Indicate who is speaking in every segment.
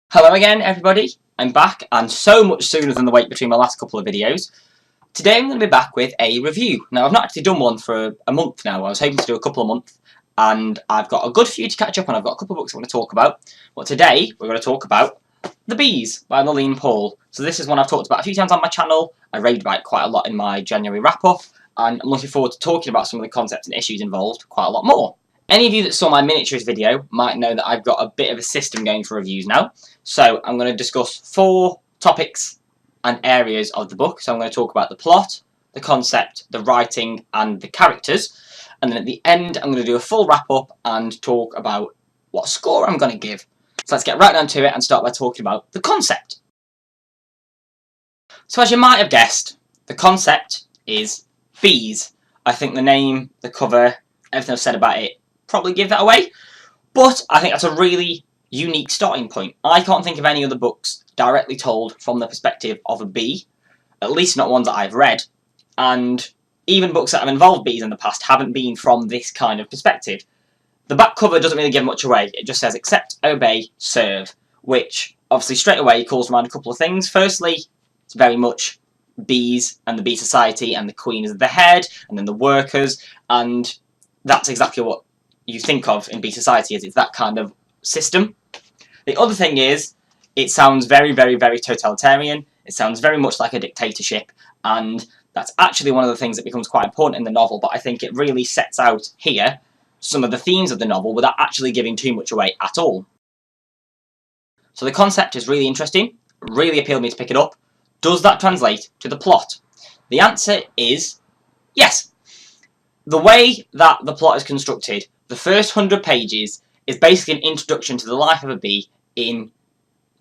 Speaker 1: Hello again everybody, I'm back and so much sooner than the wait between my last couple of videos. Today I'm going to be back with a review. Now I've not actually done one for a month now, I was hoping to do a couple of months and I've got a good few to catch up on. I've got a couple of books I want to talk about, but today we're going to talk about The Bees by Laline Paull. So this is one I've talked about a few times on my channel, I raved about it quite a lot in my January wrap up and I'm looking forward to talking about some of the concepts and issues involved quite a lot more. Any of you that saw my miniatures video might know that I've got a bit of a system going for reviews now. So I'm going to discuss 4 topics and areas of the book. So I'm going to talk about the plot, the concept, the writing and the characters. And then at the end I'm going to do a full wrap up and talk about what score I'm going to give. So let's get right down to it and start by talking about the concept. So as you might have guessed, the concept is bees. I think the name, the cover, everything I've said about it probably give that away, but I think that's a really unique starting point. I can't think of any other books directly told from the perspective of a bee, at least not ones that I've read, and even books that have involved bees in the past haven't been from this kind of perspective. The back cover doesn't really give much away, it just says accept, obey, serve, which obviously straight away calls to mind a couple of things. Firstly, it's very much bees and the bee society and the queen is the head and then the workers, and that's exactly what you think of in bee society, is it's that kind of system. The other thing is, it sounds very, very, very totalitarian, it sounds very much like a dictatorship, and that's actually one of the things that becomes quite important in the novel, but I think it really sets out here some of the themes of the novel without actually giving too much away at all. So the concept is really interesting, really appealed me to pick it up. Does that translate to the plot? The answer is yes. The way that the plot is constructed, the first 100 pages is basically an introduction to the life of a bee in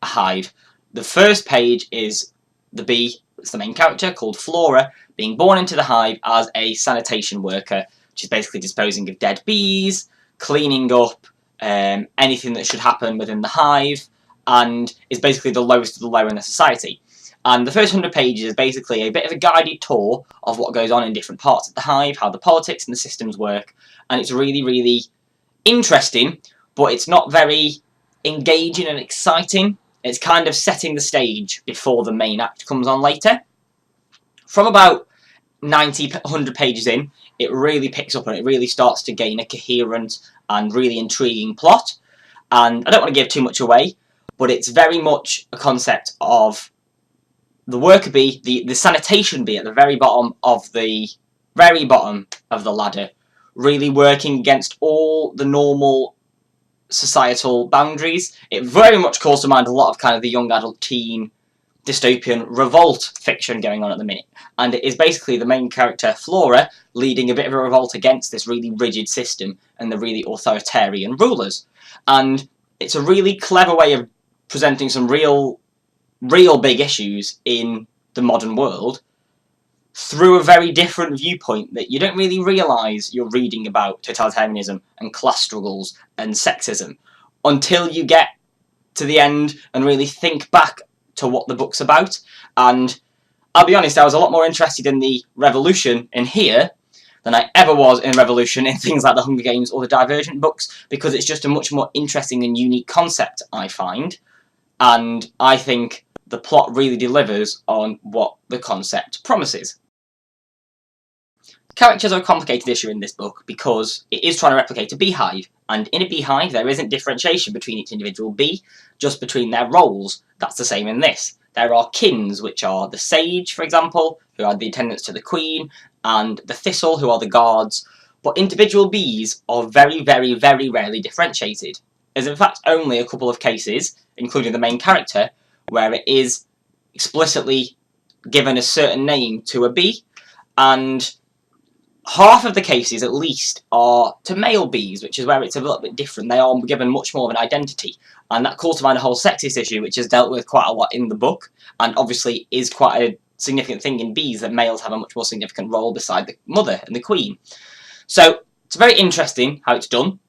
Speaker 1: a hive. The first page is the bee, it's the main character, called Flora, being born into the hive as a sanitation worker, which is basically disposing of dead bees, cleaning up anything that should happen within the hive, and is basically the lowest of the low in the society. And the first 100 pages is basically a bit of a guided tour of what goes on in different parts of the hive, how the politics and the systems work, and it's really, really interesting, but it's not very engaging and exciting. It's kind of setting the stage before the main act comes on later. From about 90, 100 pages in, it really picks up and it really starts to gain a coherent and really intriguing plot. And I don't want to give too much away, but it's very much a concept of the worker bee, the sanitation bee at the very bottom of the ladder, really working against all the normal societal boundaries. It very much calls to mind a lot of kind of the young adult teen dystopian revolt fiction going on at the minute, and it is basically the main character Flora leading a bit of a revolt against this really rigid system and the really authoritarian rulers. And it's a really clever way of presenting some real big issues in the modern world through a very different viewpoint that you don't really realise you're reading about totalitarianism and class struggles and sexism until you get to the end and really think back to what the book's about. And I'll be honest, I was a lot more interested in the revolution in here than I ever was in revolution in things like the Hunger Games or the Divergent books, because it's just a much more interesting and unique concept, I find, and I think the plot really delivers on what the concept promises. Characters are a complicated issue in this book because it is trying to replicate a beehive, and in a beehive there isn't differentiation between each individual bee, just between their roles. That's the same in this. There are kins, which are the sage, for example, who are the attendants to the queen, and the thistle, who are the guards, but individual bees are very, very, very rarely differentiated. There's in fact only a couple of cases, including the main character, where it is explicitly given a certain name to a bee, and half of the cases at least are to male bees, which is where it's a little bit different. They are given much more of an identity, and that calls to mind a whole sexist issue which is dealt with quite a lot in the book, and obviously is quite a significant thing in bees, that males have a much more significant role beside the mother and the queen. So it's very interesting how it's done,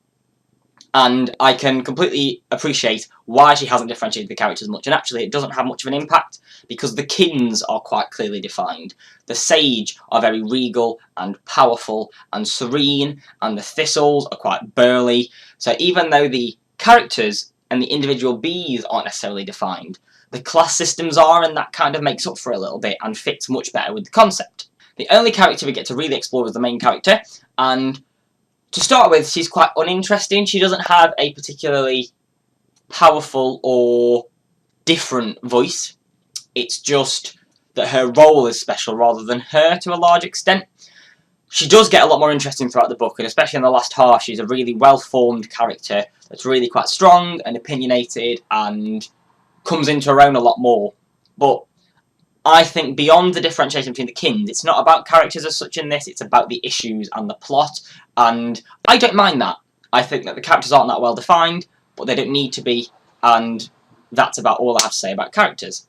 Speaker 1: and I can completely appreciate why she hasn't differentiated the characters much, and actually it doesn't have much of an impact because the kins are quite clearly defined. The sage are very regal and powerful and serene, and the thistles are quite burly. So even though the characters and the individual bees aren't necessarily defined. The class systems are, and that kind of makes up for it a little bit and fits much better with the concept. The only character we get to really explore is the main character, and to start with, she's quite uninteresting. She doesn't have a particularly powerful or different voice. It's just that her role is special rather than her to a large extent. She does get a lot more interesting throughout the book, and especially in the last half, she's a really well-formed character that's really quite strong and opinionated and comes into her own a lot more. But I think beyond the differentiation between the kins, it's not about characters as such in this, it's about the issues and the plot, and I don't mind that. I think that the characters aren't that well defined, but they don't need to be, and that's about all I have to say about characters.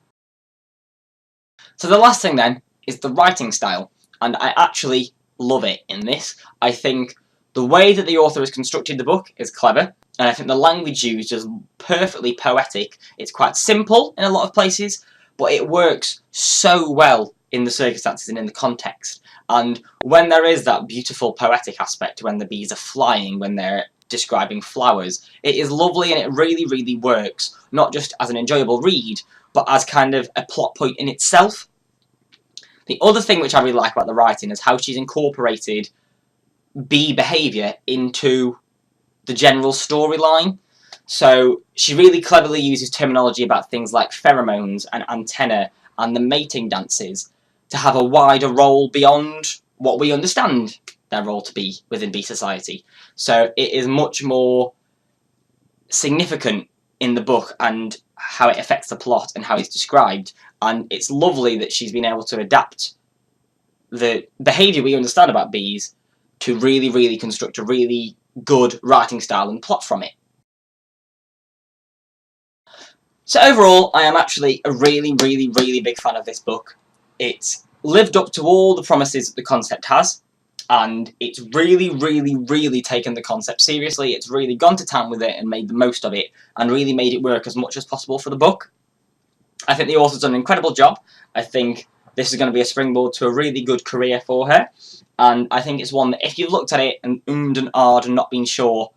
Speaker 1: So the last thing then is the writing style, and I actually love it in this. I think the way that the author has constructed the book is clever, and I think the language used is perfectly poetic. It's quite simple in a lot of places, but it works so well in the circumstances and in the context. And when there is that beautiful poetic aspect, when the bees are flying, when they're describing flowers, it is lovely and it really, really works, not just as an enjoyable read, but as kind of a plot point in itself. The other thing which I really like about the writing is how she's incorporated bee behaviour into the general storyline. So she really cleverly uses terminology about things like pheromones and antenna and the mating dances to have a wider role beyond what we understand their role to be within bee society. So it is much more significant in the book and how it affects the plot and how it's described, and it's lovely that she's been able to adapt the behaviour we understand about bees to really, really construct a really good writing style and plot from it. So overall, I am actually a really, really, really big fan of this book. It's lived up to all the promises that the concept has, and it's really, really, really taken the concept seriously. It's really gone to town with it and made the most of it, and really made it work as much as possible for the book. I think the author's done an incredible job. I think this is going to be a springboard to a really good career for her, and I think it's one that if you've looked at it and ummed and ahed and not been sure,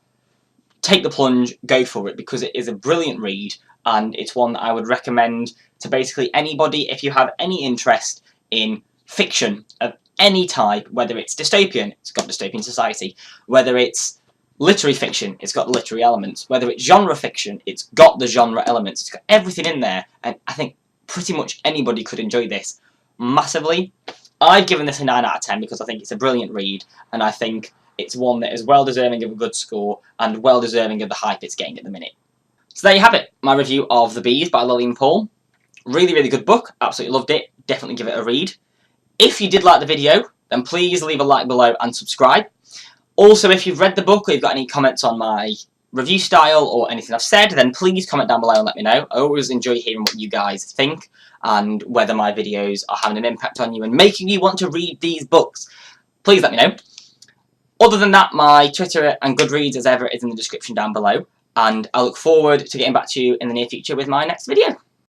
Speaker 1: take the plunge, go for it, because it is a brilliant read, and it's one that I would recommend to basically anybody if you have any interest in fiction of any type, whether it's dystopian, it's got dystopian society, whether it's literary fiction, it's got literary elements, whether it's genre fiction, it's got the genre elements, it's got everything in there, and I think pretty much anybody could enjoy this massively. I've given this a 9 out of 10 because I think it's a brilliant read, and I think it's one that is well deserving of a good score and well deserving of the hype it's getting at the minute. So there you have it, my review of The Bees by Laline Paull. Really, really good book, absolutely loved it, definitely give it a read. If you did like the video, then please leave a like below and subscribe. Also, if you've read the book or you've got any comments on my review style or anything I've said, then please comment down below and let me know. I always enjoy hearing what you guys think and whether my videos are having an impact on you and making you want to read these books. Please let me know. Other than that, my Twitter and Goodreads, as ever, is in the description down below, and I look forward to getting back to you in the near future with my next video.